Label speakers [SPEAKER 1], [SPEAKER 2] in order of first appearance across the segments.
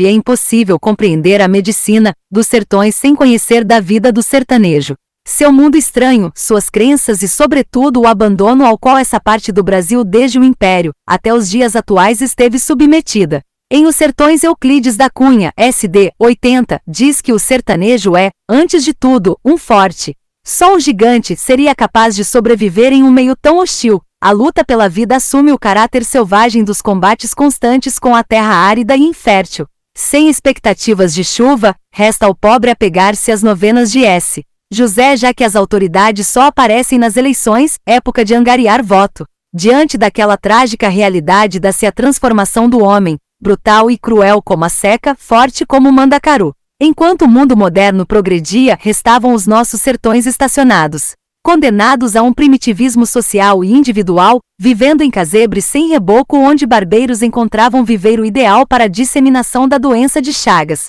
[SPEAKER 1] e é impossível compreender a medicina dos sertões sem conhecer da vida do sertanejo. Seu mundo estranho, suas crenças e, sobretudo, o abandono ao qual essa parte do Brasil desde o Império até os dias atuais esteve submetida. Em Os Sertões, Euclides da Cunha, SD 80, diz que o sertanejo é, antes de tudo, um forte. Só um gigante seria capaz de sobreviver em um meio tão hostil. A luta pela vida assume o caráter selvagem dos combates constantes com a terra árida e infértil. Sem expectativas de chuva, resta ao pobre apegar-se às novenas de S. José, já que as autoridades só aparecem nas eleições, época de angariar voto. Diante daquela trágica realidade dá-se a transformação do homem, brutal e cruel como a seca, forte como o mandacaru. Enquanto o mundo moderno progredia, restavam os nossos sertões estacionados, condenados a um primitivismo social e individual, vivendo em casebres sem reboco onde barbeiros encontravam viveiro ideal para a disseminação da doença de Chagas.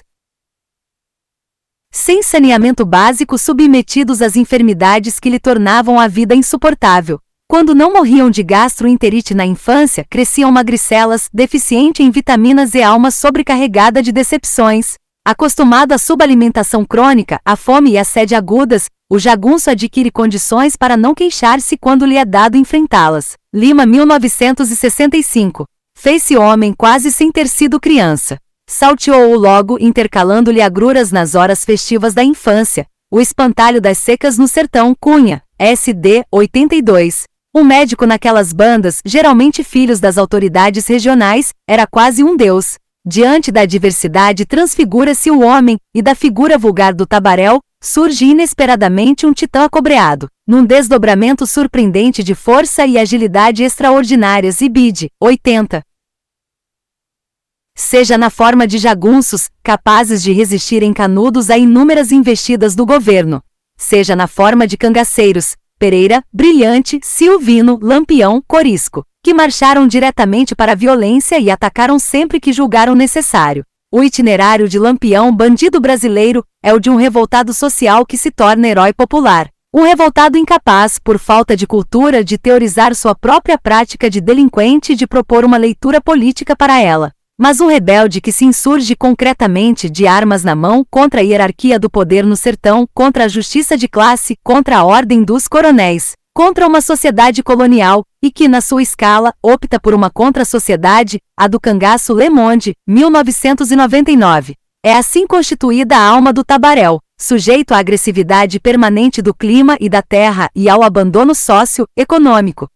[SPEAKER 1] Sem saneamento básico, submetidos às enfermidades que lhe tornavam a vida insuportável. Quando não morriam de gastroenterite na infância, cresciam magricelas, deficiente em vitaminas e alma sobrecarregada de decepções. Acostumado à subalimentação crônica, à fome e à sede agudas, o jagunço adquire condições para não queixar-se quando lhe é dado enfrentá-las. Lima, 1965. Fez-se homem quase sem ter sido criança. Salteou-o logo, intercalando-lhe agruras nas horas festivas da infância. O espantalho das secas no sertão, Cunha, SD 82. Um médico naquelas bandas, geralmente filhos das autoridades regionais, era quase um deus. Diante da adversidade transfigura-se o homem, e da figura vulgar do tabaréu, surge inesperadamente um titã acobreado, num desdobramento surpreendente de força e agilidade extraordinárias. Ibid, 80. Seja na forma de jagunços, capazes de resistir encanudos a inúmeras investidas do governo, seja na forma de cangaceiros, Pereira, Brilhante, Silvino, Lampião, Corisco, que marcharam diretamente para a violência e atacaram sempre que julgaram necessário. O itinerário de Lampião, bandido brasileiro, é o de um revoltado social que se torna herói popular. Um revoltado incapaz, por falta de cultura, de teorizar sua própria prática de delinquente e de propor uma leitura política para ela. Mas um rebelde que se insurge concretamente, de armas na mão, contra a hierarquia do poder no sertão, contra a justiça de classe, contra a ordem dos coronéis, contra uma sociedade colonial, e que, na sua escala, opta por uma contra-sociedade, a do cangaço Le Monde, 1999. É assim constituída a alma do tabaréu, sujeito à agressividade permanente do clima e da terra e ao abandono sócio-econômico.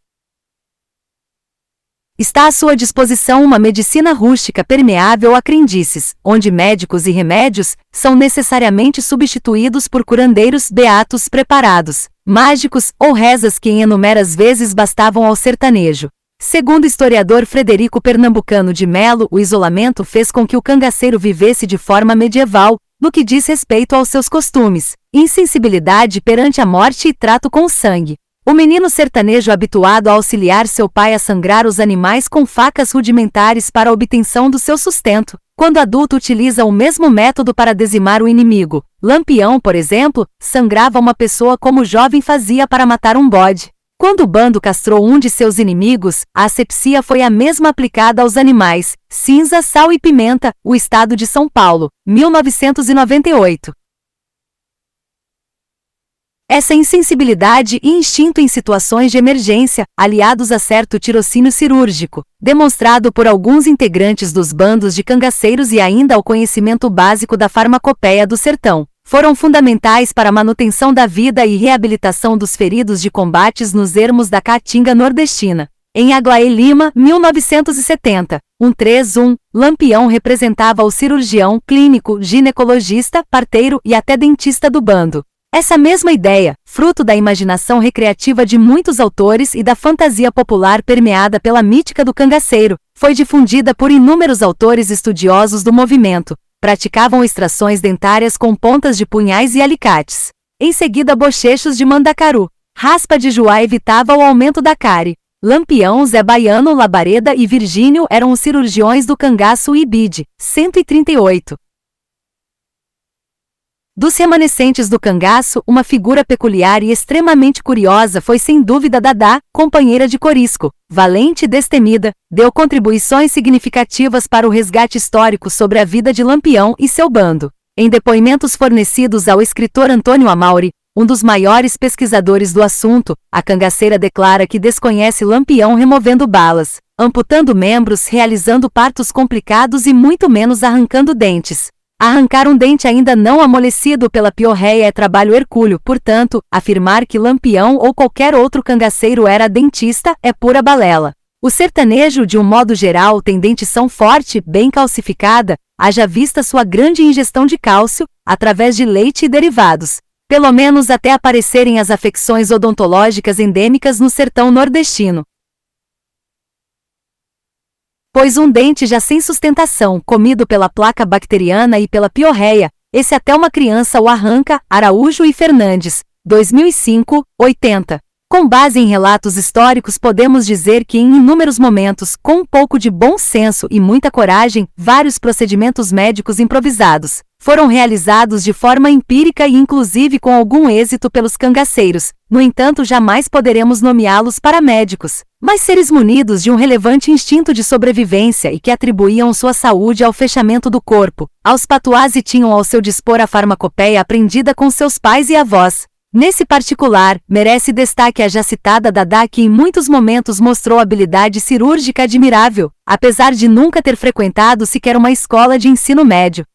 [SPEAKER 1] Está à sua disposição uma medicina rústica permeável a crendices, onde médicos e remédios são necessariamente substituídos por curandeiros beatos preparados, mágicos ou rezas que em inumeras vezes bastavam ao sertanejo. Segundo o historiador Frederico Pernambucano de Melo, o isolamento fez com que o cangaceiro vivesse de forma medieval, no que diz respeito aos seus costumes, insensibilidade perante a morte e trato com o sangue. O menino sertanejo habituado a auxiliar seu pai a sangrar os animais com facas rudimentares para a obtenção do seu sustento, quando adulto utiliza o mesmo método para dizimar o inimigo. Lampião, por exemplo, sangrava uma pessoa como o jovem fazia para matar um bode. Quando o bando castrou um de seus inimigos, a asepsia foi a mesma aplicada aos animais. Cinza, Sal e Pimenta, o Estado de São Paulo, 1998. Essa insensibilidade e instinto em situações de emergência, aliados a certo tirocínio cirúrgico, demonstrado por alguns integrantes dos bandos de cangaceiros e ainda ao conhecimento básico da farmacopeia do sertão, foram fundamentais para a manutenção da vida e reabilitação dos feridos de combates nos ermos da Caatinga nordestina. Em Aglaé Lima, 1970, 131, Lampião representava o cirurgião, clínico, ginecologista, parteiro e até dentista do bando. Essa mesma ideia, fruto da imaginação recreativa de muitos autores e da fantasia popular permeada pela mítica do cangaceiro, foi difundida por inúmeros autores estudiosos do movimento. Praticavam extrações dentárias com pontas de punhais e alicates. Em seguida, bochechos de mandacaru. Raspa de Juá evitava o aumento da cárie. Lampião, Zé Baiano, Labareda e Virgínio eram os cirurgiões do cangaço Ibid, 138. Dos remanescentes do cangaço, uma figura peculiar e extremamente curiosa foi sem dúvida Dadá, companheira de Corisco. Valente e destemida, deu contribuições significativas para o resgate histórico sobre a vida de Lampião e seu bando. Em depoimentos fornecidos ao escritor Antônio Amauri, um dos maiores pesquisadores do assunto, a cangaceira declara que desconhece Lampião removendo balas, amputando membros, realizando partos complicados e muito menos arrancando dentes. Arrancar um dente ainda não amolecido pela piorreia é trabalho hercúleo, portanto, afirmar que Lampião ou qualquer outro cangaceiro era dentista é pura balela. O sertanejo, de um modo geral, tem dentição forte, bem calcificada, haja vista sua grande ingestão de cálcio, através de leite e derivados, pelo menos até aparecerem as afecções odontológicas endêmicas no sertão nordestino. Pois um dente já sem sustentação, comido pela placa bacteriana e pela piorreia, esse até uma criança o arranca. Araújo e Fernandes, 2005, 80. Com base em relatos históricos podemos dizer que em inúmeros momentos, com um pouco de bom senso e muita coragem, vários procedimentos médicos improvisados foram realizados de forma empírica e inclusive com algum êxito pelos cangaceiros. No entanto, jamais poderemos nomeá-los para médicos, mas seres munidos de um relevante instinto de sobrevivência e que atribuíam sua saúde ao fechamento do corpo, aos patuás e tinham ao seu dispor a farmacopeia aprendida com seus pais e avós. Nesse particular, merece destaque a já citada Dadá, que em muitos momentos mostrou habilidade cirúrgica admirável, apesar de nunca ter frequentado sequer uma escola de ensino médio.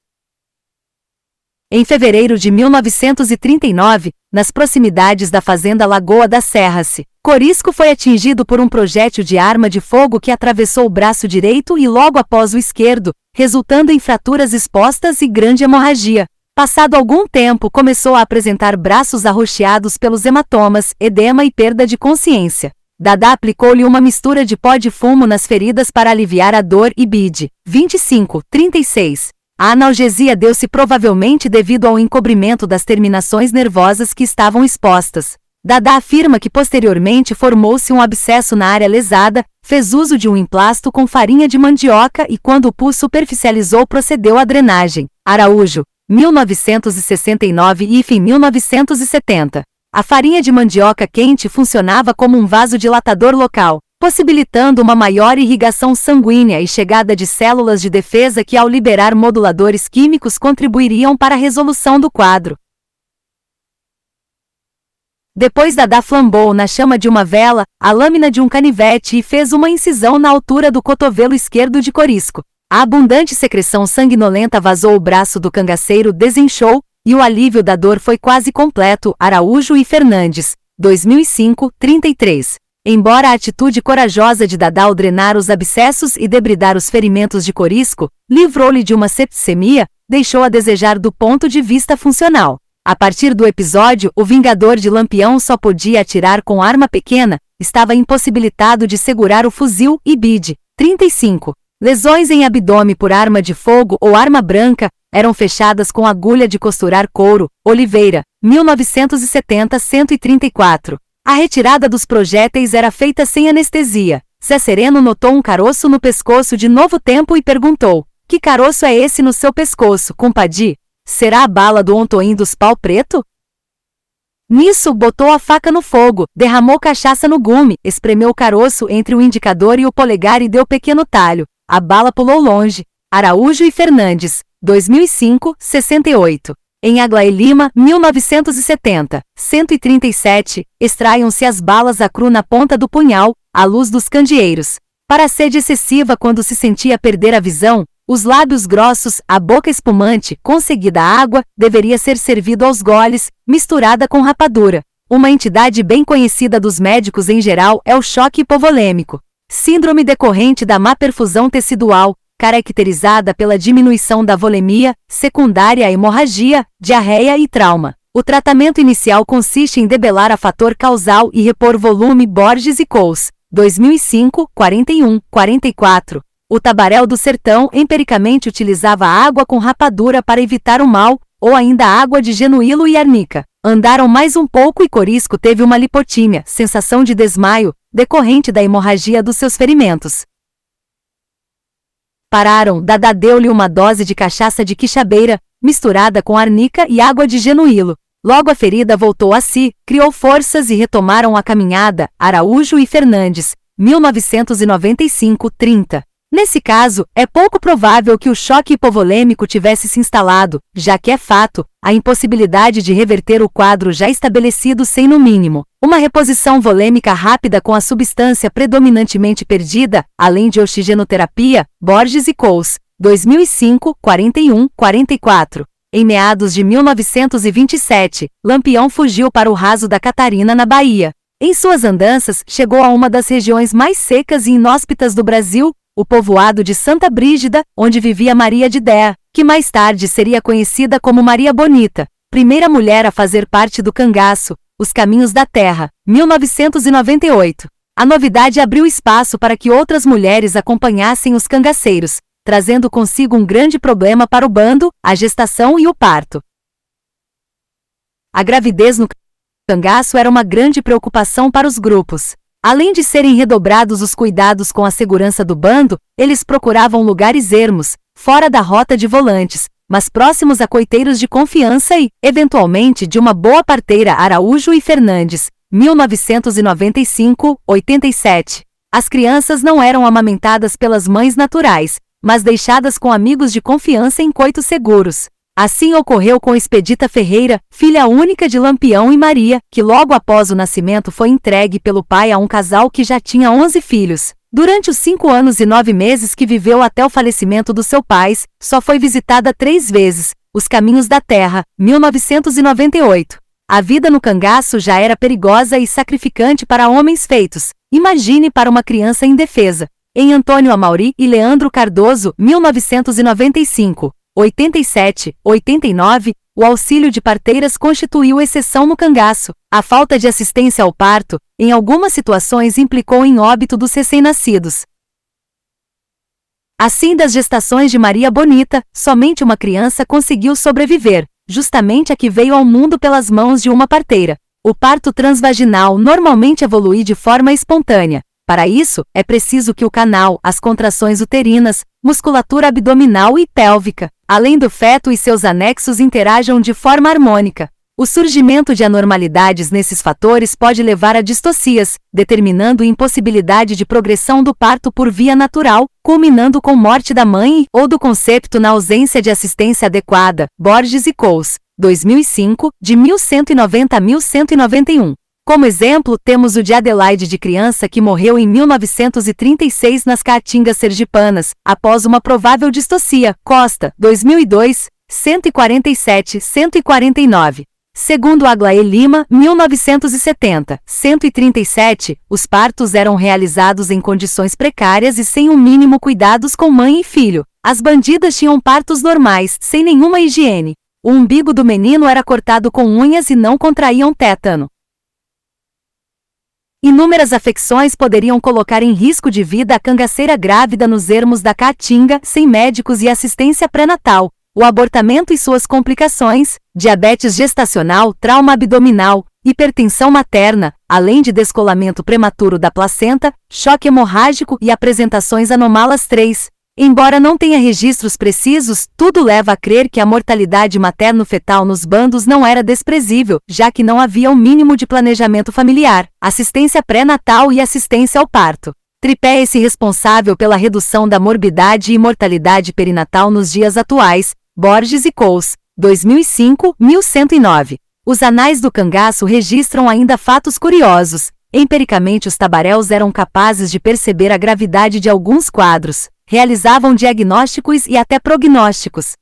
[SPEAKER 1] Em fevereiro de 1939, nas proximidades da fazenda Lagoa das Serras, Corisco foi atingido por um projétil de arma de fogo que atravessou o braço direito e logo após o esquerdo, resultando em fraturas expostas e grande hemorragia. Passado algum tempo, começou a apresentar braços arroxeados pelos hematomas, edema e perda de consciência. Dadá aplicou-lhe uma mistura de pó de fumo nas feridas para aliviar a dor e bide. 25, 36. A analgesia deu-se provavelmente devido ao encobrimento das terminações nervosas que estavam expostas. Dadá afirma que posteriormente formou-se um abscesso na área lesada, fez uso de um emplasto com farinha de mandioca e quando o pus superficializou procedeu à drenagem. Araújo, 1969 e IF em 1970. A farinha de mandioca quente funcionava como um vasodilatador local, possibilitando uma maior irrigação sanguínea e chegada de células de defesa que, ao liberar moduladores químicos, contribuiriam para a resolução do quadro. Depois Dadá flambou na chama de uma vela a lâmina de um canivete e fez uma incisão na altura do cotovelo esquerdo de Corisco. A abundante secreção sanguinolenta vazou o braço do cangaceiro, desinchou, e o alívio da dor foi quase completo. Araújo e Fernandes, 2005, 33. Embora a atitude corajosa de Dadá ao drenar os abscessos e debridar os ferimentos de Corisco livrou-lhe de uma septicemia, deixou a desejar do ponto de vista funcional. A partir do episódio, o vingador de Lampião só podia atirar com arma pequena, estava impossibilitado de segurar o fuzil e bide. 35. Lesões em abdômen por arma de fogo ou arma branca eram fechadas com agulha de costurar couro. Oliveira, 1970, 134. A retirada dos projéteis era feita sem anestesia. Zé Sereno notou um caroço no pescoço de Novo Tempo e perguntou: "Que caroço é esse no seu pescoço, compadre? Será a bala do ontoim dos pau preto?" Nisso, botou a faca no fogo, derramou cachaça no gume, espremeu o caroço entre o indicador e o polegar e deu pequeno talho. A bala pulou longe. Araújo e Fernandes, 2005, 68. Em Aglaé Lima, 1970, 137, extraiam-se as balas a cru na ponta do punhal, à luz dos candeeiros. Para a sede excessiva quando se sentia perder a visão, os lábios grossos, a boca espumante, conseguida a água, deveria ser servido aos goles, misturada com rapadura. Uma entidade bem conhecida dos médicos em geral é o choque hipovolêmico. Síndrome decorrente da má perfusão tecidual, caracterizada pela diminuição da volemia, secundária à hemorragia, diarreia e trauma. O tratamento inicial consiste em debelar a fator causal e repor volume. Borges e Coles, 2005, 41, 44. O tabaréu do sertão empiricamente utilizava água com rapadura para evitar o mal, ou ainda água de genuílo e arnica. Andaram mais um pouco e Corisco teve uma lipotímia, sensação de desmaio, decorrente da hemorragia dos seus ferimentos. Pararam. Dadá deu-lhe uma dose de cachaça de quixabeira, misturada com arnica e água de genuílo. Logo a ferida voltou a si, criou forças e retomaram a caminhada. Araújo e Fernandes, 1995-30. Nesse caso, é pouco provável que o choque hipovolêmico tivesse se instalado, já que é fato, a impossibilidade de reverter o quadro já estabelecido sem, no mínimo, uma reposição volêmica rápida com a substância predominantemente perdida, além de oxigenoterapia. Borges e Coles, 2005, 41-44. Em meados de 1927, Lampião fugiu para o raso da Catarina, na Bahia. Em suas andanças, chegou a uma das regiões mais secas e inóspitas do Brasil, o povoado de Santa Brígida, onde vivia Maria de Déa, que mais tarde seria conhecida como Maria Bonita, primeira mulher a fazer parte do cangaço, Os Caminhos da Terra, 1998. A novidade abriu espaço para que outras mulheres acompanhassem os cangaceiros, trazendo consigo um grande problema para o bando: a gestação e o parto. A gravidez no cangaço era uma grande preocupação para os grupos. Além de serem redobrados os cuidados com a segurança do bando, eles procuravam lugares ermos, fora da rota de volantes, mas próximos a coiteiros de confiança e, eventualmente, de uma boa parteira. Araújo e Fernandes, 1995-87. As crianças não eram amamentadas pelas mães naturais, mas deixadas com amigos de confiança em coitos seguros. Assim ocorreu com Expedita Ferreira, filha única de Lampião e Maria, que logo após o nascimento foi entregue pelo pai a um casal que já tinha 11 filhos. Durante os 5 anos e 9 meses que viveu até o falecimento dos seus pais, só foi visitada 3 vezes. Os Caminhos da Terra, 1998. A vida no cangaço já era perigosa e sacrificante para homens feitos. Imagine para uma criança indefesa. Em Antônio Amauri e Leandro Cardoso, 1995. 87, 89, o auxílio de parteiras constituiu exceção no cangaço. A falta de assistência ao parto, em algumas situações, implicou em óbito dos recém-nascidos. Assim, das gestações de Maria Bonita, somente uma criança conseguiu sobreviver, justamente a que veio ao mundo pelas mãos de uma parteira. O parto transvaginal normalmente evolui de forma espontânea. Para isso, é preciso que o canal, as contrações uterinas, musculatura abdominal e pélvica, além do feto e seus anexos, interajam de forma harmônica. O surgimento de anormalidades nesses fatores pode levar a distocias, determinando impossibilidade de progressão do parto por via natural, culminando com morte da mãe ou do concepto na ausência de assistência adequada. Borges e Coles, 2005, de 1190 a 1191. Como exemplo, temos o de Adelaide, de criança que morreu em 1936 nas Caatingas sergipanas, após uma provável distocia. Costa, 2002, 147-149. Segundo Aglaé Lima, 1970, 137, os partos eram realizados em condições precárias e sem um mínimo cuidados com mãe e filho. As bandidas tinham partos normais, sem nenhuma higiene. O umbigo do menino era cortado com unhas e não contraíam tétano. Inúmeras afecções poderiam colocar em risco de vida a cangaceira grávida nos ermos da Caatinga, sem médicos e assistência pré-natal. O abortamento e suas complicações, diabetes gestacional, trauma abdominal, hipertensão materna, além de descolamento prematuro da placenta, choque hemorrágico e apresentações anômalas. 3. Embora não tenha registros precisos, tudo leva a crer que a mortalidade materno-fetal nos bandos não era desprezível, já que não havia um mínimo de planejamento familiar, assistência pré-natal e assistência ao parto. Tripé esse responsável pela redução da morbidade e mortalidade perinatal nos dias atuais. Borges e Coles, 2005, 1109. Os anais do cangaço registram ainda fatos curiosos. Empiricamente, os tabaréus eram capazes de perceber a gravidade de alguns quadros, realizavam diagnósticos e até prognósticos.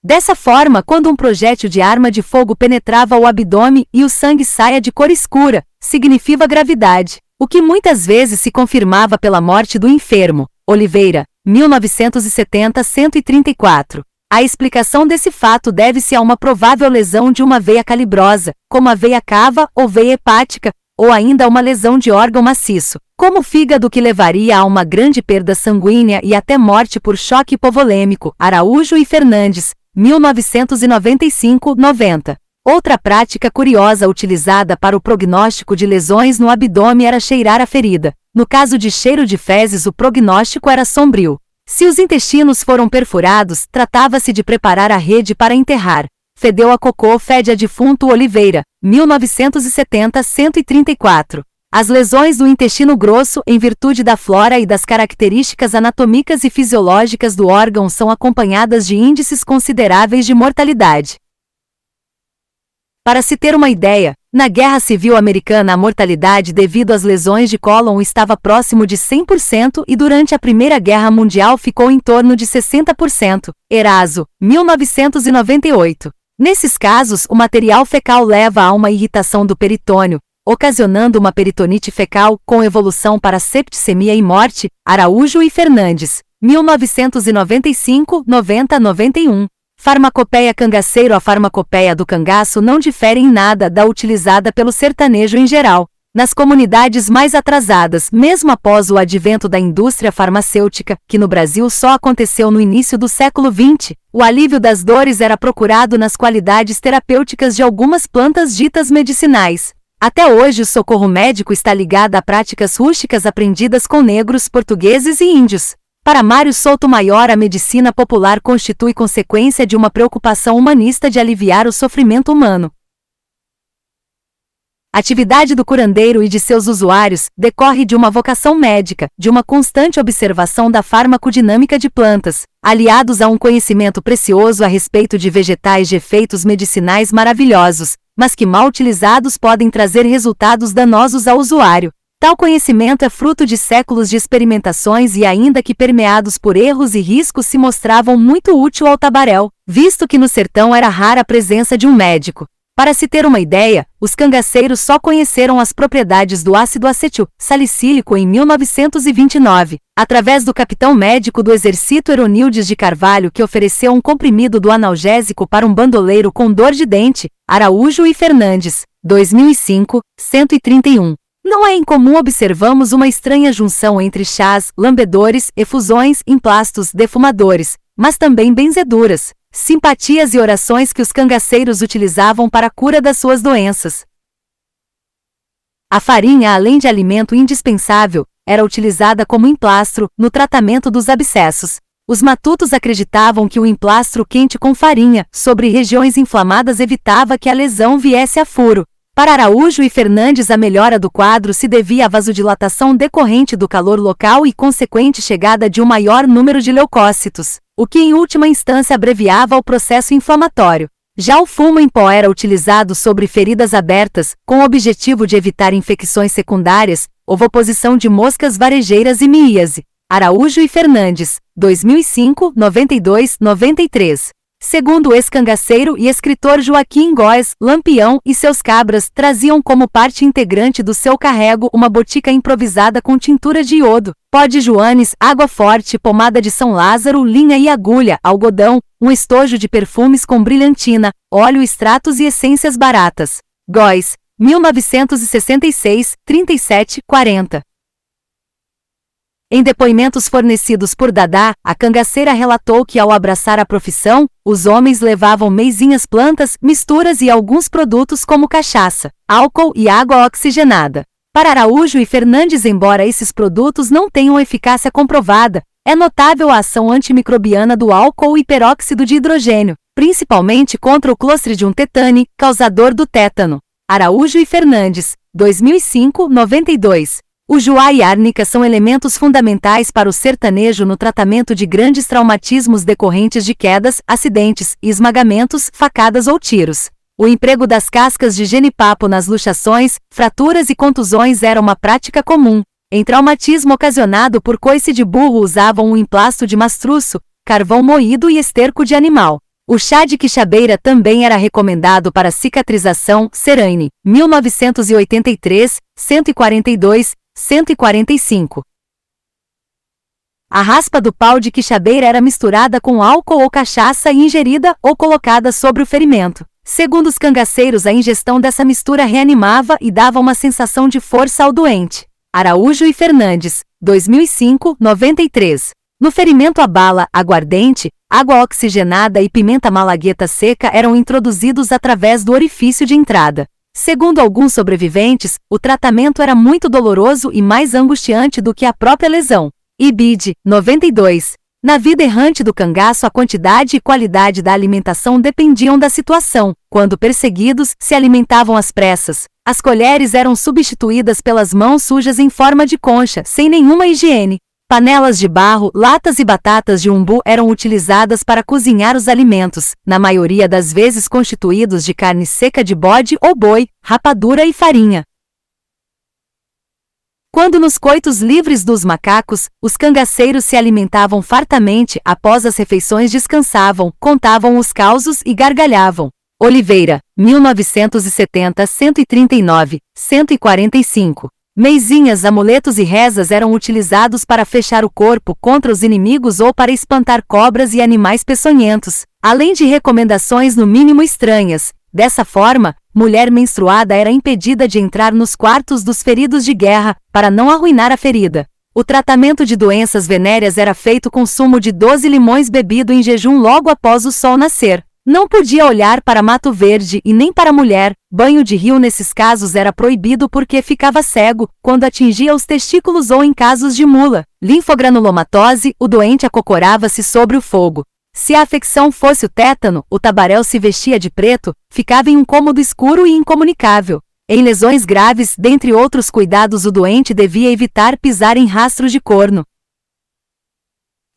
[SPEAKER 1] Dessa forma, quando um projétil de arma de fogo penetrava o abdômen e o sangue saía de cor escura, significava gravidade, o que muitas vezes se confirmava pela morte do enfermo. Oliveira, 1970-134. A explicação desse fato deve-se a uma provável lesão de uma veia calibrosa, como a veia cava ou veia hepática, ou ainda uma lesão de órgão maciço, como o fígado, que levaria a uma grande perda sanguínea e até morte por choque hipovolêmico. Araújo e Fernandes, 1995-90. Outra prática curiosa utilizada para o prognóstico de lesões no abdômen era cheirar a ferida. No caso de cheiro de fezes, o prognóstico era sombrio. Se os intestinos foram perfurados, tratava-se de preparar a rede para enterrar. Fedeu a cocô, fede a defunto Oliveira, 1970-134. As lesões do intestino grosso, em virtude da flora e das características anatômicas e fisiológicas do órgão, são acompanhadas de índices consideráveis de mortalidade. Para se ter uma ideia, na Guerra Civil Americana a mortalidade devido às lesões de cólon estava próximo de 100% e durante a Primeira Guerra Mundial ficou em torno de 60%. Eraso, 1998. Nesses casos, o material fecal leva a uma irritação do peritônio, ocasionando uma peritonite fecal, com evolução para septicemia e morte. Araújo e Fernandes, 1995-90-91. Farmacopeia cangaceiro. A farmacopeia do cangaço não difere em nada da utilizada pelo sertanejo em geral. Nas comunidades mais atrasadas, mesmo após o advento da indústria farmacêutica, que no Brasil só aconteceu no início do século XX, o alívio das dores era procurado nas qualidades terapêuticas de algumas plantas ditas medicinais. Até hoje o socorro médico está ligado a práticas rústicas aprendidas com negros, portugueses e índios. Para Mário Souto-Maior, a medicina popular constitui consequência de uma preocupação humanista de aliviar o sofrimento humano. A atividade do curandeiro e de seus usuários decorre de uma vocação médica, de uma constante observação da farmacodinâmica de plantas, aliados a um conhecimento precioso a respeito de vegetais de efeitos medicinais maravilhosos, mas que mal utilizados podem trazer resultados danosos ao usuário. Tal conhecimento é fruto de séculos de experimentações e, ainda que permeados por erros e riscos, se mostravam muito útil ao tabaréu, visto que no sertão era rara a presença de um médico. Para se ter uma ideia, os cangaceiros só conheceram as propriedades do ácido acetil salicílico em 1929, através do capitão médico do exército Heronildes de Carvalho, que ofereceu um comprimido do analgésico para um bandoleiro com dor de dente. Araújo e Fernandes, 2005, 131. Não é incomum observamos uma estranha junção entre chás, lambedores, efusões, emplastos, defumadores, mas também benzeduras, simpatias e orações que os cangaceiros utilizavam para a cura das suas doenças. A farinha, além de alimento indispensável, era utilizada como emplastro no tratamento dos abscessos. Os matutos acreditavam que o emplastro quente com farinha sobre regiões inflamadas evitava que a lesão viesse a furo. Para Araújo e Fernandes, a melhora do quadro se devia à vasodilatação decorrente do calor local e consequente chegada de um maior número de leucócitos, o que em última instância abreviava o processo inflamatório. Já o fumo em pó era utilizado sobre feridas abertas, com o objetivo de evitar infecções secundárias, ovoposição de moscas varejeiras e miíase. Araújo e Fernandes, 2005, 92, 93. Segundo o ex-cangaceiro e escritor Joaquim Góes, Lampião e seus cabras traziam como parte integrante do seu carrego uma botica improvisada com tintura de iodo, pó de Joanes, água forte, pomada de São Lázaro, linha e agulha, algodão, um estojo de perfumes com brilhantina, óleo, extratos e essências baratas. Góes, 1966, 37, 40. Em depoimentos fornecidos por Dadá, a cangaceira relatou que, ao abraçar a profissão, os homens levavam meizinhas, plantas, misturas e alguns produtos como cachaça, álcool e água oxigenada. Para Araújo e Fernandes, embora esses produtos não tenham eficácia comprovada, é notável a ação antimicrobiana do álcool e peróxido de hidrogênio, principalmente contra o Clostridium tetani, causador do tétano. Araújo e Fernandes, 2005, 92. O juá e árnica são elementos fundamentais para o sertanejo no tratamento de grandes traumatismos decorrentes de quedas, acidentes, esmagamentos, facadas ou tiros. O emprego das cascas de genipapo nas luxações, fraturas e contusões era uma prática comum. Em traumatismo ocasionado por coice de burro, usavam um emplasto de mastruço, carvão moído e esterco de animal. O chá de quixabeira também era recomendado para cicatrização. Serane, 1983, 142, 145. A raspa do pau de quixabeira era misturada com álcool ou cachaça e ingerida ou colocada sobre o ferimento. Segundo os cangaceiros, a ingestão dessa mistura reanimava e dava uma sensação de força ao doente. Araújo e Fernandes, 2005, 93. No ferimento a bala, aguardente, água oxigenada e pimenta malagueta seca eram introduzidos através do orifício de entrada. Segundo alguns sobreviventes, o tratamento era muito doloroso e mais angustiante do que a própria lesão. Ibid, 92. Na vida errante do cangaço, a quantidade e qualidade da alimentação dependiam da situação. Quando perseguidos, se alimentavam às pressas. As colheres eram substituídas pelas mãos sujas em forma de concha, sem nenhuma higiene. Panelas de barro, latas e batatas de umbu eram utilizadas para cozinhar os alimentos, na maioria das vezes constituídos de carne seca de bode ou boi, rapadura e farinha. Quando nos coitos livres dos macacos, os cangaceiros se alimentavam fartamente, após as refeições descansavam, contavam os causos e gargalhavam. Oliveira, 1970, 139, 145. Meizinhas, amuletos e rezas eram utilizados para fechar o corpo contra os inimigos ou para espantar cobras e animais peçonhentos, além de recomendações no mínimo estranhas. Dessa forma, mulher menstruada era impedida de entrar nos quartos dos feridos de guerra, para não arruinar a ferida. O tratamento de doenças venéreas era feito com sumo de 12 limões bebido em jejum logo após o sol nascer. Não podia olhar para mato verde e nem para a mulher. Banho de rio nesses casos era proibido porque ficava cego, quando atingia os testículos ou em casos de mula. Linfogranulomatose, o doente acocorava-se sobre o fogo. Se a afecção fosse o tétano, o tabaréu se vestia de preto, ficava em um cômodo escuro e incomunicável. Em lesões graves, dentre outros cuidados, o doente devia evitar pisar em rastros de corno.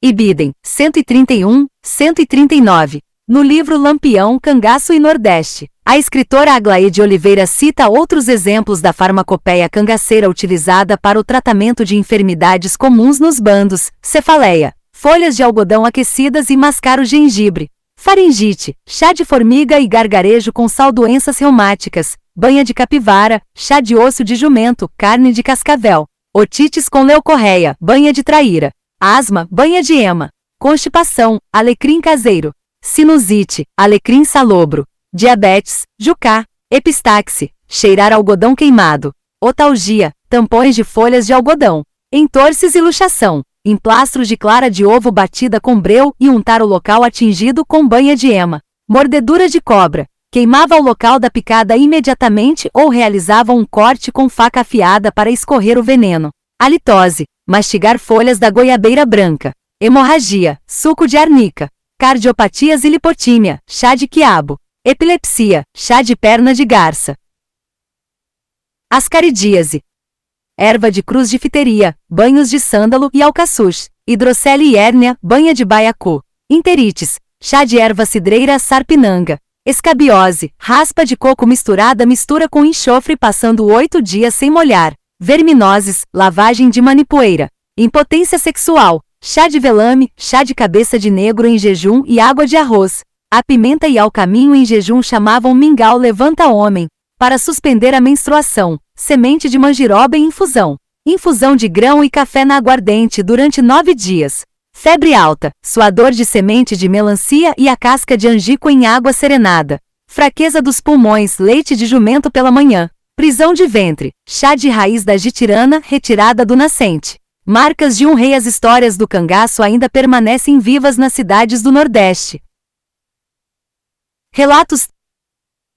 [SPEAKER 1] Ibidem, 131, 139. No livro Lampião, Cangaço e Nordeste, a escritora Aglaé de Oliveira cita outros exemplos da farmacopeia cangaceira utilizada para o tratamento de enfermidades comuns nos bandos: cefaleia, folhas de algodão aquecidas e mascar o gengibre; faringite, chá de formiga e gargarejo com sal; doenças reumáticas, banha de capivara, chá de osso de jumento, carne de cascavel; otites com leucorreia, banha de traíra; asma, banha de ema; constipação, alecrim caseiro; sinusite, alecrim salobro; diabetes, jucá; epistaxe, cheirar algodão queimado; otalgia, tampões de folhas de algodão; entorses e luxação, emplastros de clara de ovo batida com breu e untar o local atingido com banha de ema; mordedura de cobra, queimava o local da picada imediatamente ou realizava um corte com faca afiada para escorrer o veneno; halitose, mastigar folhas da goiabeira branca; hemorragia, suco de arnica; cardiopatias e lipotímia, chá de quiabo; epilepsia, chá de perna de garça; ascaridíase, erva de cruz, difteria, banhos de sândalo e alcaçuz; hidrocele e hérnia, banha de baiacu; enterites, chá de erva cidreira, sarpinanga; escabiose, raspa de coco mistura com enxofre passando 8 dias sem molhar; verminoses, lavagem de manipoeira; impotência sexual, chá de velame, chá de cabeça de negro em jejum e água de arroz; a pimenta e ao caminho em jejum chamavam mingau levanta-homem; para suspender a menstruação, semente de manjiroba em infusão; infusão de grão e café na aguardente durante 9 dias; febre alta, suador de semente de melancia e a casca de angico em água serenada; fraqueza dos pulmões, leite de jumento pela manhã; prisão de ventre, chá de raiz da jitirana retirada do nascente; marcas de um rei. As histórias do cangaço ainda permanecem vivas nas cidades do Nordeste. Relatos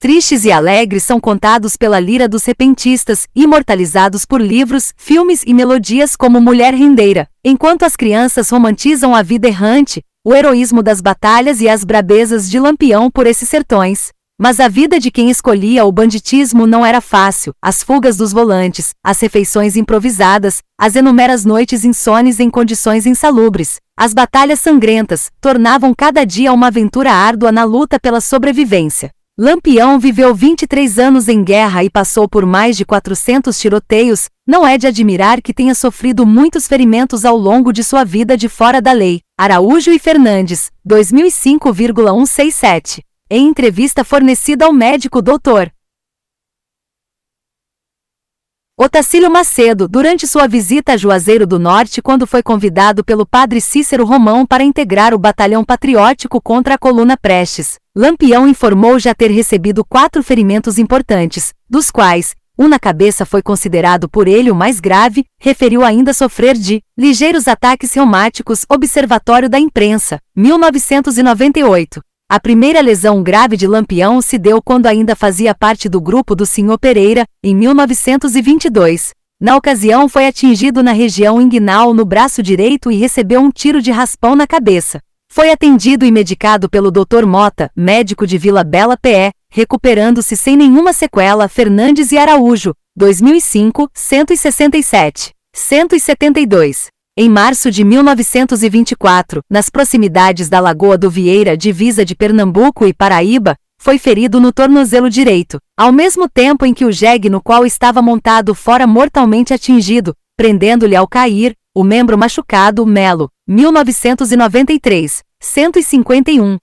[SPEAKER 1] tristes e alegres são contados pela lira dos repentistas, imortalizados por livros, filmes e melodias como Mulher Rendeira, enquanto as crianças romantizam a vida errante, o heroísmo das batalhas e as brabezas de Lampião por esses sertões. Mas a vida de quem escolhia o banditismo não era fácil. As fugas dos volantes, as refeições improvisadas, as inúmeras noites insones em condições insalubres, as batalhas sangrentas, tornavam cada dia uma aventura árdua na luta pela sobrevivência. Lampião viveu 23 anos em guerra e passou por mais de 400 tiroteios. Não é de admirar que tenha sofrido muitos ferimentos ao longo de sua vida de fora da lei. Araújo e Fernandes, 2005,167. Em entrevista fornecida ao médico Dr. Otacílio Macedo, durante sua visita a Juazeiro do Norte, quando foi convidado pelo padre Cícero Romão para integrar o batalhão patriótico contra a coluna Prestes, Lampião informou já ter recebido 4 ferimentos importantes, dos quais um na cabeça foi considerado por ele o mais grave. Referiu ainda sofrer de ligeiros ataques reumáticos. Observatório da Imprensa, 1998. A primeira lesão grave de Lampião se deu quando ainda fazia parte do grupo do Sr. Pereira, em 1922. Na ocasião foi atingido na região inguinal no braço direito e recebeu um tiro de raspão na cabeça. Foi atendido e medicado pelo Dr. Mota, médico de Vila Bela PE, recuperando-se sem nenhuma sequela. Fernandes e Araújo, 2005, 167, 172. Em março de 1924, nas proximidades da Lagoa do Vieira, divisa de Pernambuco e Paraíba, foi ferido no tornozelo direito, ao mesmo tempo em que o jegue no qual estava montado fora mortalmente atingido, prendendo-lhe ao cair, o membro machucado. Melo, 1993, 151.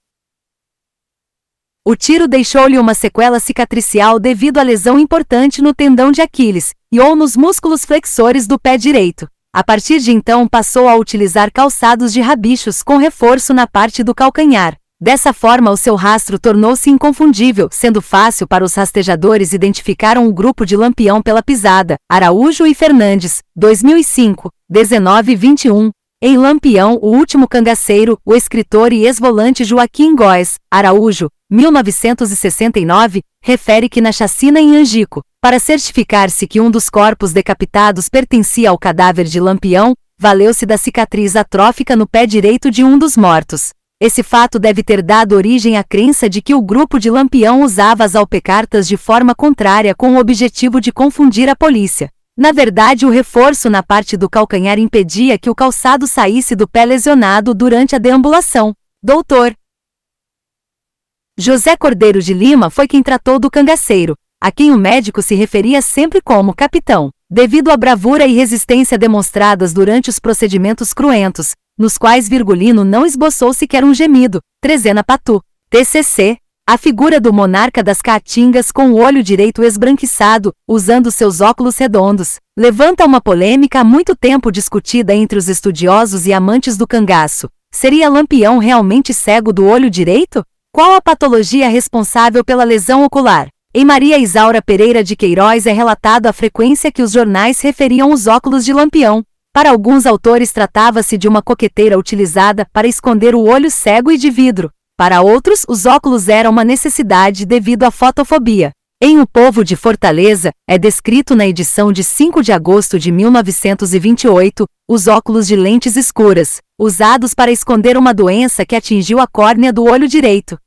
[SPEAKER 1] O tiro deixou-lhe uma sequela cicatricial devido à lesão importante no tendão de Aquiles, e ou nos músculos flexores do pé direito. A partir de então passou a utilizar calçados de rabichos com reforço na parte do calcanhar. Dessa forma o seu rastro tornou-se inconfundível, sendo fácil para os rastejadores identificaram o grupo de Lampião pela pisada. Araújo e Fernandes, 2005, 19-21. Em Lampião, o último cangaceiro, o escritor e ex-volante Joaquim Góes, Araújo, 1969, refere que na chacina em Angico, para certificar-se que um dos corpos decapitados pertencia ao cadáver de Lampião, valeu-se da cicatriz atrófica no pé direito de um dos mortos. Esse fato deve ter dado origem à crença de que o grupo de Lampião usava as alpecartas de forma contrária com o objetivo de confundir a polícia. Na verdade, o reforço na parte do calcanhar impedia que o calçado saísse do pé lesionado durante a deambulação. Dr. José Cordeiro de Lima foi quem tratou do cangaceiro, a quem o médico se referia sempre como capitão, devido à bravura e resistência demonstradas durante os procedimentos cruentos, nos quais Virgulino não esboçou sequer um gemido. Trezena Patu, TCC, a figura do monarca das Caatingas com o olho direito esbranquiçado, usando seus óculos redondos, levanta uma polêmica há muito tempo discutida entre os estudiosos e amantes do cangaço. Seria Lampião realmente cego do olho direito? Qual a patologia responsável pela lesão ocular? Em Maria Isaura Pereira de Queiroz é relatado a frequência que os jornais referiam os óculos de Lampião. Para alguns autores tratava-se de uma coqueteira utilizada para esconder o olho cego e de vidro. Para outros, os óculos eram uma necessidade devido à fotofobia. Em O Povo de Fortaleza, é descrito na edição de 5 de agosto de 1928, os óculos de lentes escuras, usados para esconder uma doença que atingiu a córnea do olho direito.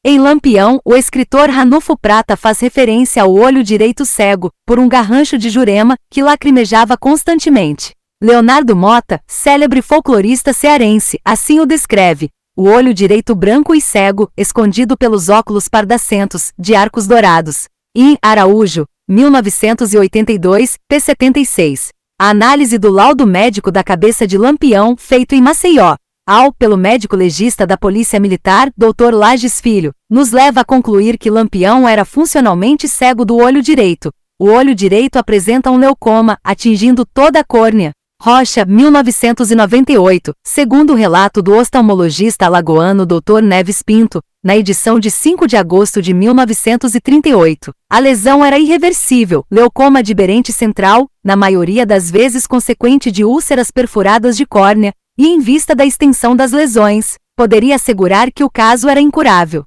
[SPEAKER 1] Em Lampião, o escritor Ranulfo Prata faz referência ao olho direito cego, por um garrancho de Jurema, que lacrimejava constantemente. Leonardo Mota, célebre folclorista cearense, assim o descreve: o olho direito branco e cego, escondido pelos óculos pardacentos, de arcos dourados. E Araújo, 1982, p. 76. A análise do laudo médico da cabeça de Lampião, feito em Maceió, pelo médico legista da Polícia Militar, Dr. Lages Filho, nos leva a concluir que Lampião era funcionalmente cego do olho direito. O olho direito apresenta um leucoma, atingindo toda a córnea. Rocha, 1998, segundo o relato do oftalmologista alagoano Dr. Neves Pinto, na edição de 5 de agosto de 1938. A lesão era irreversível, leucoma diferente central, na maioria das vezes consequente de úlceras perfuradas de córnea, e em vista da extensão das lesões, poderia assegurar que o caso era incurável.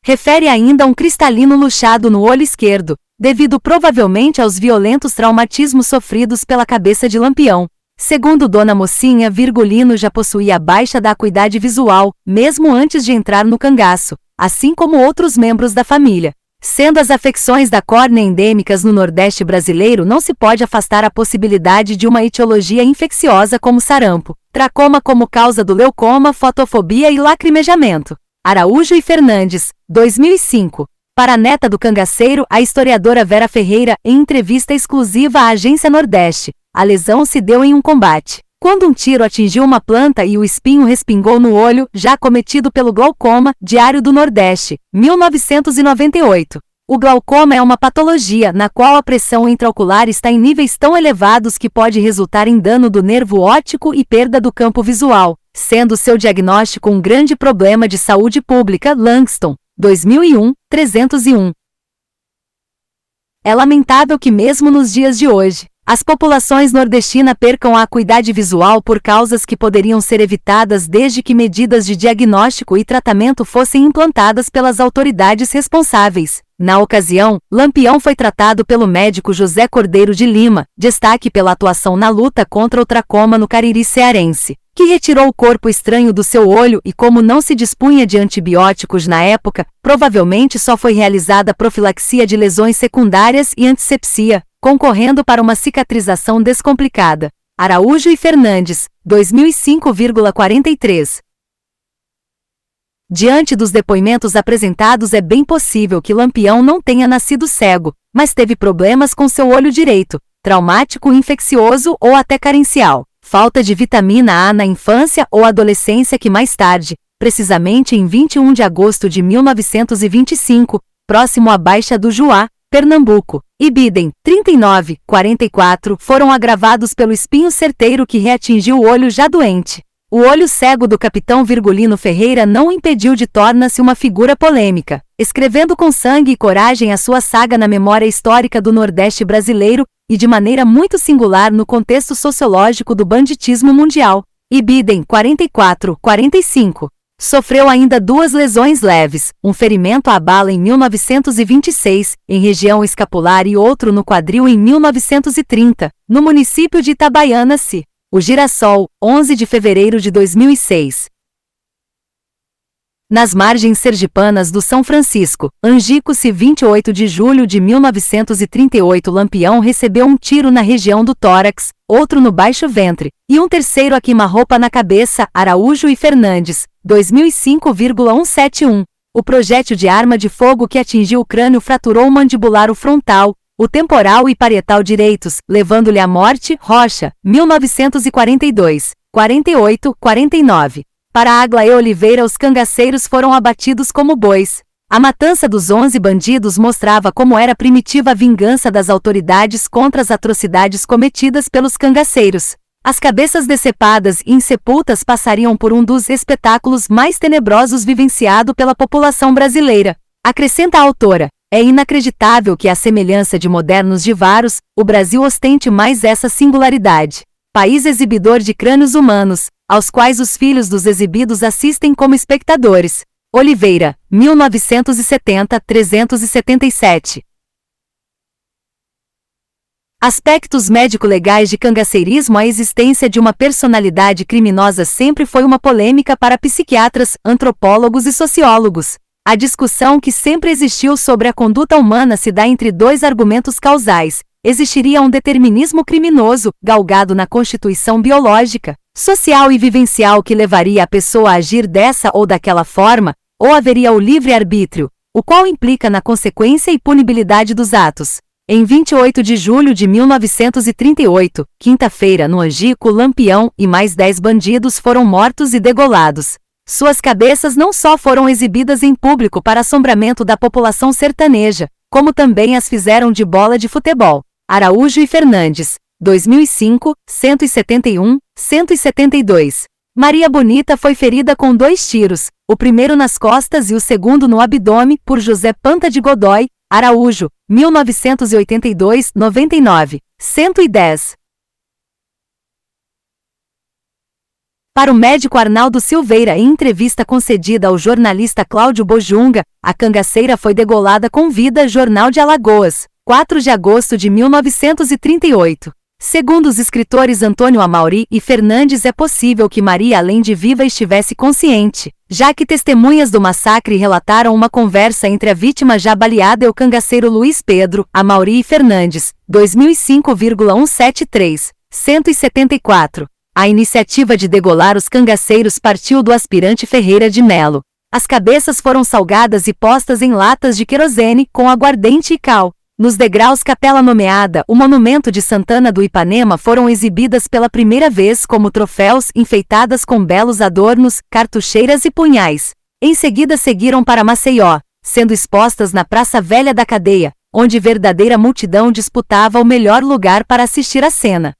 [SPEAKER 1] Refere ainda um cristalino luxado no olho esquerdo, devido provavelmente aos violentos traumatismos sofridos pela cabeça de Lampião. Segundo Dona Mocinha, Virgulino já possuía baixa da acuidade visual, mesmo antes de entrar no cangaço, assim como outros membros da família. Sendo as afecções da córnea endêmicas no Nordeste brasileiro, não se pode afastar a possibilidade de uma etiologia infecciosa como sarampo, tracoma como causa do leucoma, fotofobia e lacrimejamento. Araújo e Fernandes, 2005. Para a neta do cangaceiro, a historiadora Vera Ferreira, em entrevista exclusiva à Agência Nordeste, a lesão se deu em um combate, quando um tiro atingiu uma planta e o espinho respingou no olho, já cometido pelo glaucoma. Diário do Nordeste, 1998. O glaucoma é uma patologia na qual a pressão intraocular está em níveis tão elevados que pode resultar em dano do nervo óptico e perda do campo visual, sendo seu diagnóstico um grande problema de saúde pública. Langston, 2001, 301. É lamentável que mesmo nos dias de hoje, as populações nordestinas percam a acuidade visual por causas que poderiam ser evitadas desde que medidas de diagnóstico e tratamento fossem implantadas pelas autoridades responsáveis. Na ocasião, Lampião foi tratado pelo médico José Cordeiro de Lima, destaque pela atuação na luta contra o tracoma no Cariri cearense, que retirou o corpo estranho do seu olho e, como não se dispunha de antibióticos na época, provavelmente só foi realizada profilaxia de lesões secundárias e antisepsia, concorrendo para uma cicatrização descomplicada. Araújo e Fernandes, 2005,43. Diante dos depoimentos apresentados, é bem possível que Lampião não tenha nascido cego, mas teve problemas com seu olho direito, traumático, infeccioso ou até carencial, falta de vitamina A na infância ou adolescência que mais tarde, precisamente em 21 de agosto de 1925, próximo à Baixa do Juá, Pernambuco, e Biden, 39,44, foram agravados pelo espinho certeiro que reatingiu o olho já doente. O olho cego do capitão Virgulino Ferreira não o impediu de tornar-se uma figura polêmica, escrevendo com sangue e coragem a sua saga na memória histórica do Nordeste brasileiro e de maneira muito singular no contexto sociológico do banditismo mundial. E Biden, 44,45. Sofreu ainda 2 lesões leves, um ferimento à bala em 1926, em região escapular e outro no quadril em 1930, no município de Itabaiana-se. O Girassol, 11 de fevereiro de 2006. Nas margens sergipanas do São Francisco, Angico-se, 28 de julho de 1938, Lampião recebeu um tiro na região do tórax, outro no baixo ventre, e um terceiro a queima-roupa na cabeça. Araújo e Fernandes, 2005,171. O projétil de arma de fogo que atingiu o crânio fraturou o mandibular, o frontal, o temporal e parietal direitos, levando-lhe à morte. Rocha, 1942, 48,49. Para Aglaé Oliveira, os cangaceiros foram abatidos como bois. A matança dos 11 bandidos mostrava como era primitiva a vingança das autoridades contra as atrocidades cometidas pelos cangaceiros. As cabeças decepadas e insepultas passariam por um dos espetáculos mais tenebrosos vivenciado pela população brasileira. Acrescenta a autora: é inacreditável que, à semelhança de modernos divaros, o Brasil ostente mais essa singularidade. País exibidor de crânios humanos, aos quais os filhos dos exibidos assistem como espectadores. Oliveira, 1970, 377. Aspectos médico-legais de cangaceirismo. A existência de uma personalidade criminosa sempre foi uma polêmica para psiquiatras, antropólogos e sociólogos. A discussão que sempre existiu sobre a conduta humana se dá entre 2 argumentos causais. Existiria um determinismo criminoso, galgado na constituição biológica, social e vivencial que levaria a pessoa a agir dessa ou daquela forma, ou haveria o livre-arbítrio, o qual implica na consequência e punibilidade dos atos. Em 28 de julho de 1938, quinta-feira, no Angico, Lampião e mais 10 bandidos foram mortos e degolados. Suas cabeças não só foram exibidas em público para assombramento da população sertaneja, como também as fizeram de bola de futebol. Araújo e Fernandes, 2005, 171, 172. Maria Bonita foi ferida com 2 tiros, o primeiro nas costas e o segundo no abdômen, por José Panta de Godoy. Araújo, 1982, 99, 110. Para o médico Arnaldo Silveira, em entrevista concedida ao jornalista Cláudio Bojunga, a cangaceira foi degolada com vida. Jornal de Alagoas, 4 de agosto de 1938. Segundo os escritores Antônio Amauri e Fernandes, é possível que Maria, além de viva, estivesse consciente, já que testemunhas do massacre relataram uma conversa entre a vítima já baleada e o cangaceiro Luiz Pedro. Amauri e Fernandes, 2005,173, 174. A iniciativa de degolar os cangaceiros partiu do aspirante Ferreira de Melo. As cabeças foram salgadas e postas em latas de querosene com aguardente e cal. Nos degraus Capela Nomeada, o monumento de Santana do Ipanema, foram exibidas pela primeira vez como troféus, enfeitadas com belos adornos, cartucheiras e punhais. Em seguida seguiram para Maceió, sendo expostas na Praça Velha da Cadeia, onde verdadeira multidão disputava o melhor lugar para assistir à cena.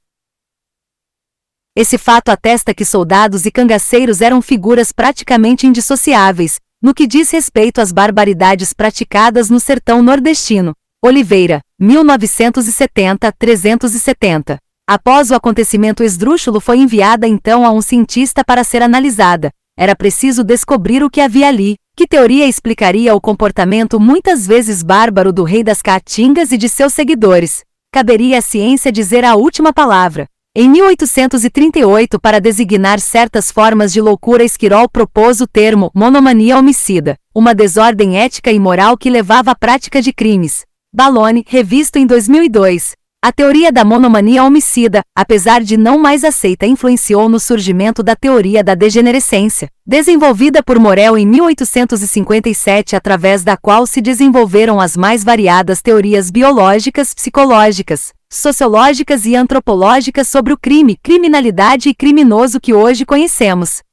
[SPEAKER 1] Esse fato atesta que soldados e cangaceiros eram figuras praticamente indissociáveis, no que diz respeito às barbaridades praticadas no sertão nordestino. Oliveira, 1970, 370. Após o acontecimento esdrúxulo, foi enviada então a um cientista para ser analisada. Era preciso descobrir o que havia ali. Que teoria explicaria o comportamento muitas vezes bárbaro do rei das Caatingas e de seus seguidores? Caberia à ciência dizer a última palavra. Em 1838, para designar certas formas de loucura, Esquirol propôs o termo monomania homicida, uma desordem ética e moral que levava à prática de crimes. Ballone, revisto em 2002. A teoria da monomania homicida, apesar de não mais aceita, influenciou no surgimento da teoria da degenerescência, desenvolvida por Morel em 1857, através da qual se desenvolveram as mais variadas teorias biológicas, psicológicas, sociológicas e antropológicas sobre o crime, criminalidade e criminoso que hoje conhecemos.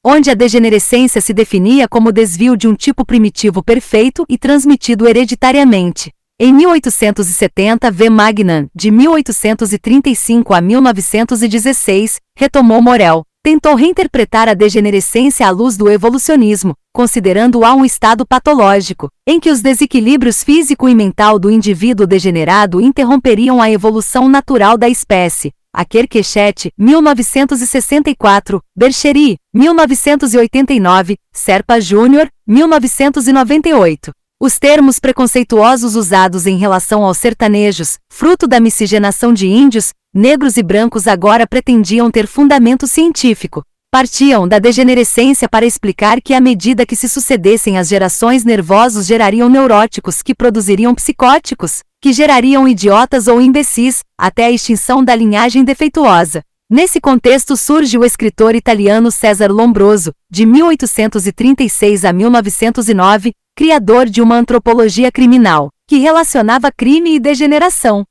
[SPEAKER 1] Onde a degenerescência se definia como desvio de um tipo primitivo perfeito e transmitido hereditariamente. Em 1870, V. Magnan, de 1835 a 1916, retomou Morel. Tentou reinterpretar a degenerescência à luz do evolucionismo, considerando-a um estado patológico, em que os desequilíbrios físico e mental do indivíduo degenerado interromperiam a evolução natural da espécie. Akerkechet, 1964, Berchery, 1989, Serpa Júnior, 1998. Os termos preconceituosos usados em relação aos sertanejos, fruto da miscigenação de índios, negros e brancos, agora pretendiam ter fundamento científico. Partiam da degenerescência para explicar que, à medida que se sucedessem as gerações, nervosos gerariam neuróticos, que produziriam psicóticos, que gerariam idiotas ou imbecis, até a extinção da linhagem defeituosa. Nesse contexto surge o escritor italiano César Lombroso, de 1836 a 1909, criador de uma antropologia criminal, que relacionava crime e degeneração.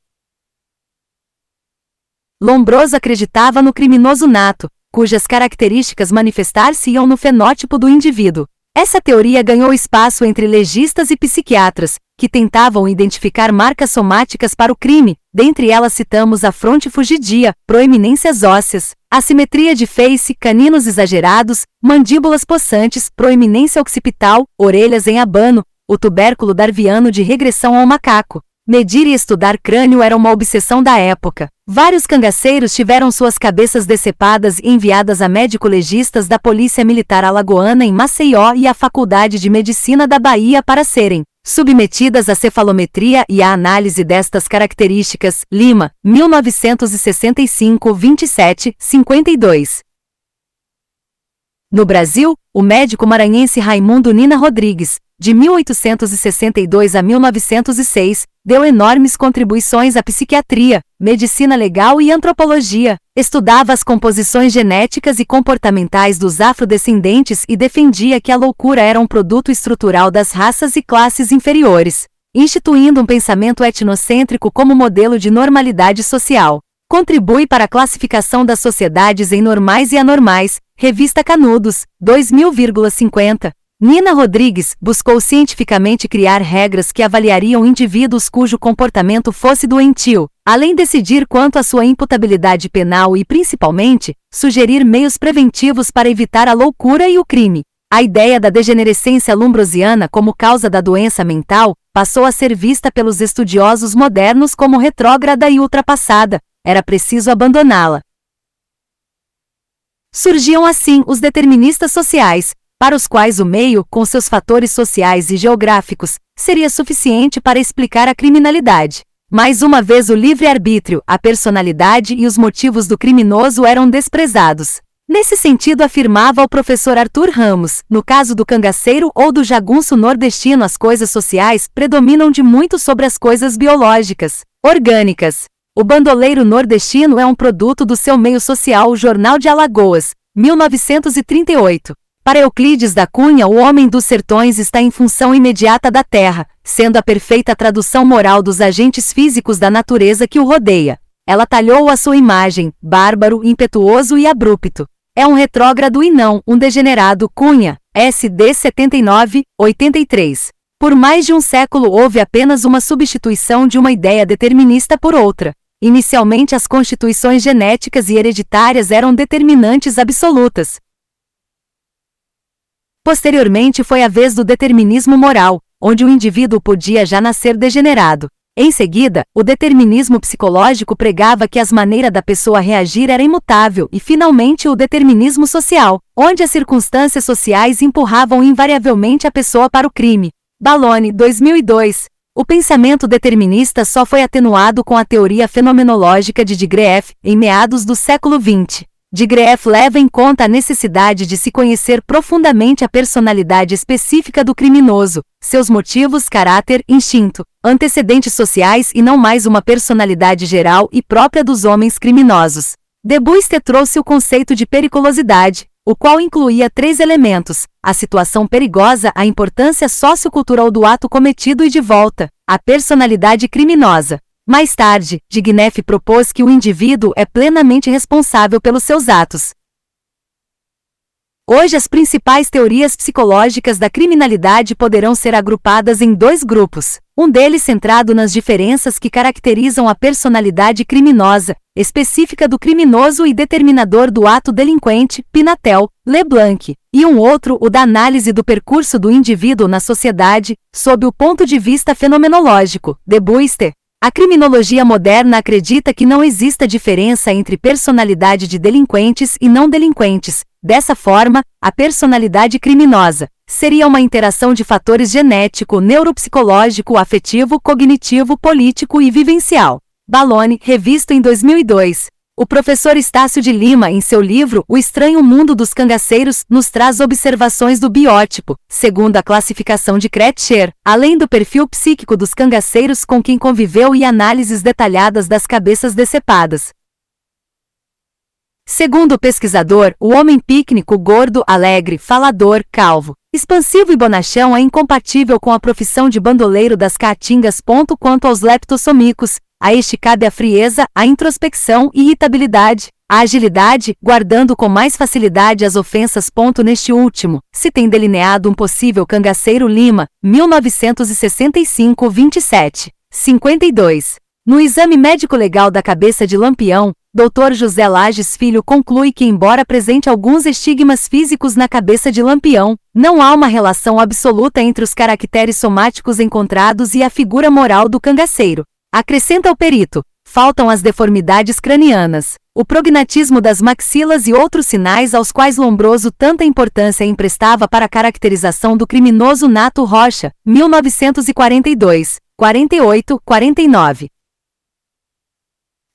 [SPEAKER 1] Lombroso acreditava no criminoso nato, cujas características manifestar-se-iam no fenótipo do indivíduo. Essa teoria ganhou espaço entre legistas e psiquiatras, que tentavam identificar marcas somáticas para o crime. Dentre elas citamos a fronte fugidia, proeminências ósseas, assimetria de face, caninos exagerados, mandíbulas possantes, proeminência occipital, orelhas em abano, o tubérculo darwiano de regressão ao macaco. Medir e estudar crânio era uma obsessão da época. Vários cangaceiros tiveram suas cabeças decepadas e enviadas a médico-legistas da Polícia Militar Alagoana em Maceió e à Faculdade de Medicina da Bahia para serem submetidas à cefalometria e à análise destas características. Lima, 1965, 27, 52. No Brasil, o médico maranhense Raimundo Nina Rodrigues, de 1862 a 1906, deu enormes contribuições à psiquiatria, medicina legal e antropologia. Estudava as composições genéticas e comportamentais dos afrodescendentes e defendia que a loucura era um produto estrutural das raças e classes inferiores, instituindo um pensamento etnocêntrico como modelo de normalidade social. Contribui para a classificação das sociedades em normais e anormais. Revista Canudos, 2000,50. Nina Rodrigues buscou cientificamente criar regras que avaliariam indivíduos cujo comportamento fosse doentio, além de decidir quanto à sua imputabilidade penal e, principalmente, sugerir meios preventivos para evitar a loucura e o crime. A ideia da degenerescência lombrosiana como causa da doença mental passou a ser vista pelos estudiosos modernos como retrógrada e ultrapassada. Era preciso abandoná-la. Surgiam assim os deterministas sociais, para os quais o meio, com seus fatores sociais e geográficos, seria suficiente para explicar a criminalidade. Mais uma vez o livre-arbítrio, a personalidade e os motivos do criminoso eram desprezados. Nesse sentido, afirmava o professor Arthur Ramos, no caso do cangaceiro ou do jagunço nordestino, as coisas sociais predominam de muito sobre as coisas biológicas, orgânicas. O bandoleiro nordestino é um produto do seu meio social. O Jornal de Alagoas, 1938. Para Euclides da Cunha, o homem dos sertões está em função imediata da terra, sendo a perfeita tradução moral dos agentes físicos da natureza que o rodeia. Ela talhou a sua imagem, bárbaro, impetuoso e abrupto. É um retrógrado e não um degenerado. Cunha, SD 79, 83. Por mais de um século houve apenas uma substituição de uma ideia determinista por outra. Inicialmente as constituições genéticas e hereditárias eram determinantes absolutas. Posteriormente foi a vez do determinismo moral, onde o indivíduo podia já nascer degenerado. Em seguida, o determinismo psicológico pregava que as maneiras da pessoa reagir era imutável e, finalmente, o determinismo social, onde as circunstâncias sociais empurravam invariavelmente a pessoa para o crime. Ballone, 2002. O pensamento determinista só foi atenuado com a teoria fenomenológica de Digref, em meados do século XX. Digref leva em conta a necessidade de se conhecer profundamente a personalidade específica do criminoso, seus motivos, caráter, instinto, antecedentes sociais e não mais uma personalidade geral e própria dos homens criminosos. Debusste trouxe o conceito de periculosidade, o qual incluía 3 elementos: a situação perigosa, a importância sociocultural do ato cometido e de volta, a personalidade criminosa. Mais tarde, Digref propôs que o indivíduo é plenamente responsável pelos seus atos. Hoje as principais teorias psicológicas da criminalidade poderão ser agrupadas em 2 grupos, um deles centrado nas diferenças que caracterizam a personalidade criminosa, específica do criminoso e determinador do ato delinquente, Pinatel, Leblanc, e um outro, o da análise do percurso do indivíduo na sociedade, sob o ponto de vista fenomenológico, Debusste. A criminologia moderna acredita que não exista diferença entre personalidade de delinquentes e não delinquentes. Dessa forma, a personalidade criminosa seria uma interação de fatores genético, neuropsicológico, afetivo, cognitivo, político e vivencial. Ballone, revisto em 2002. O professor Estácio de Lima, em seu livro O Estranho Mundo dos Cangaceiros, nos traz observações do biótipo, segundo a classificação de Kretschmer, além do perfil psíquico dos cangaceiros com quem conviveu e análises detalhadas das cabeças decepadas. Segundo o pesquisador, o homem pícnico, gordo, alegre, falador, calvo, expansivo e bonachão é incompatível com a profissão de bandoleiro das caatingas. Quanto aos leptossomicos, a este cabe a frieza, a introspecção e irritabilidade, a agilidade, guardando com mais facilidade as ofensas. Neste último, se tem delineado um possível cangaceiro. Lima, 1965, 27, 52. No exame médico-legal da cabeça de Lampião, Dr. José Lages Filho conclui que, embora apresente alguns estigmas físicos na cabeça de Lampião, não há uma relação absoluta entre os caracteres somáticos encontrados e a figura moral do cangaceiro. Acrescenta o perito: faltam as deformidades cranianas, o prognatismo das maxilas e outros sinais aos quais Lombroso tanta importância emprestava para a caracterização do criminoso. Nato Rocha, 1942, 48, 49.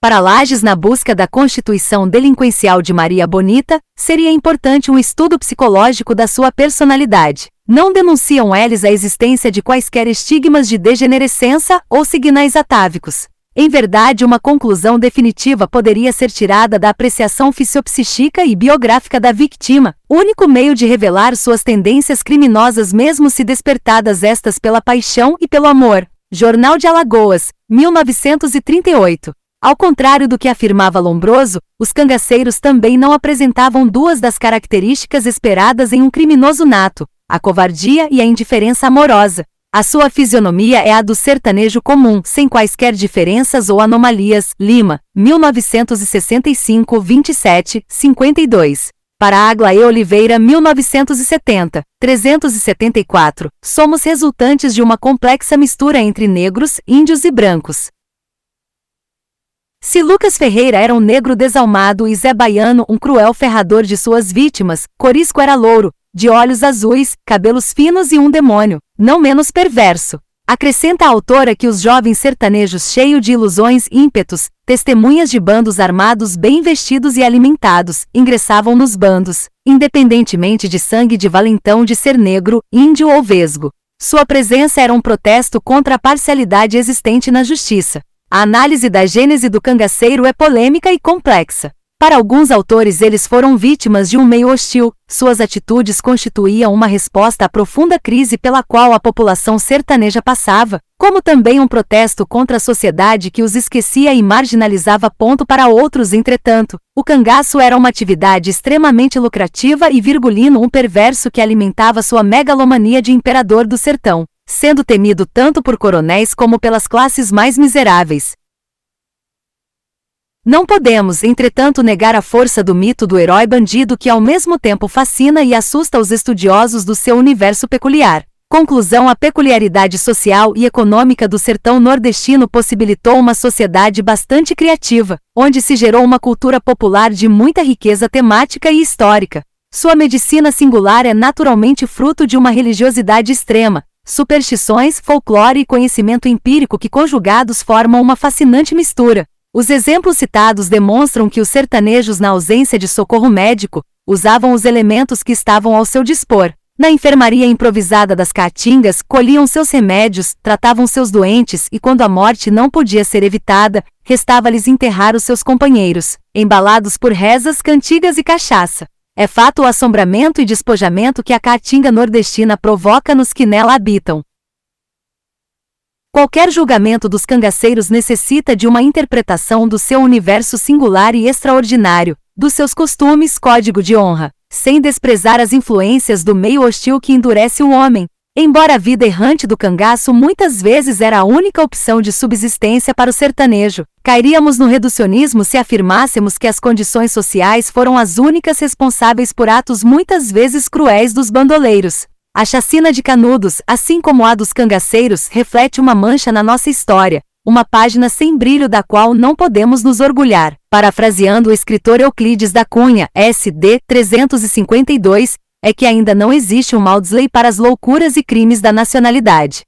[SPEAKER 1] Para Lages, na busca da constituição delinquencial de Maria Bonita, seria importante um estudo psicológico da sua personalidade. Não denunciam eles a existência de quaisquer estigmas de degenerescença ou signais atávicos. Em verdade, uma conclusão definitiva poderia ser tirada da apreciação fisiopsíquica e biográfica da vítima, único meio de revelar suas tendências criminosas, mesmo se despertadas estas pela paixão e pelo amor. Jornal de Alagoas, 1938. Ao contrário do que afirmava Lombroso, os cangaceiros também não apresentavam 2 das características esperadas em um criminoso nato: a covardia e a indiferença amorosa. A sua fisionomia é a do sertanejo comum, sem quaisquer diferenças ou anomalias. Lima, 1965, 27, 52. Para Aglaé Oliveira, 1970, 374. Somos resultantes de uma complexa mistura entre negros, índios e brancos. Se Lucas Ferreira era um negro desalmado e Zé Baiano um cruel ferrador de suas vítimas, Corisco era louro, de olhos azuis, cabelos finos e um demônio, não menos perverso. Acrescenta a autora que os jovens sertanejos cheios de ilusões e ímpetos, testemunhas de bandos armados bem vestidos e alimentados, ingressavam nos bandos, independentemente de sangue de valentão, de ser negro, índio ou vesgo. Sua presença era um protesto contra a parcialidade existente na justiça. A análise da gênese do cangaceiro é polêmica e complexa. Para alguns autores, eles foram vítimas de um meio hostil. Suas atitudes constituíam uma resposta à profunda crise pela qual a população sertaneja passava, como também um protesto contra a sociedade que os esquecia e marginalizava. Para outros, entretanto, o cangaço era uma atividade extremamente lucrativa e Virgulino um perverso que alimentava sua megalomania de imperador do sertão, sendo temido tanto por coronéis como pelas classes mais miseráveis. Não podemos, entretanto, negar a força do mito do herói bandido que ao mesmo tempo fascina e assusta os estudiosos do seu universo peculiar. Conclusão: a peculiaridade social e econômica do sertão nordestino possibilitou uma sociedade bastante criativa, onde se gerou uma cultura popular de muita riqueza temática e histórica. Sua medicina singular é naturalmente fruto de uma religiosidade extrema, superstições, folclore e conhecimento empírico que conjugados formam uma fascinante mistura. Os exemplos citados demonstram que os sertanejos, na ausência de socorro médico, usavam os elementos que estavam ao seu dispor. Na enfermaria improvisada das caatingas, colhiam seus remédios, tratavam seus doentes e, quando a morte não podia ser evitada, restava-lhes enterrar os seus companheiros, embalados por rezas, cantigas e cachaça. É fato o assombramento e despojamento que a caatinga nordestina provoca nos que nela habitam. Qualquer julgamento dos cangaceiros necessita de uma interpretação do seu universo singular e extraordinário, dos seus costumes, código de honra, sem desprezar as influências do meio hostil que endurece o homem. Embora a vida errante do cangaço muitas vezes era a única opção de subsistência para o sertanejo, cairíamos no reducionismo se afirmássemos que as condições sociais foram as únicas responsáveis por atos muitas vezes cruéis dos bandoleiros. A chacina de Canudos, assim como a dos cangaceiros, reflete uma mancha na nossa história, uma página sem brilho da qual não podemos nos orgulhar. Parafraseando o escritor Euclides da Cunha, S.D. 352, é que ainda não existe um Maudsley para as loucuras e crimes da nacionalidade.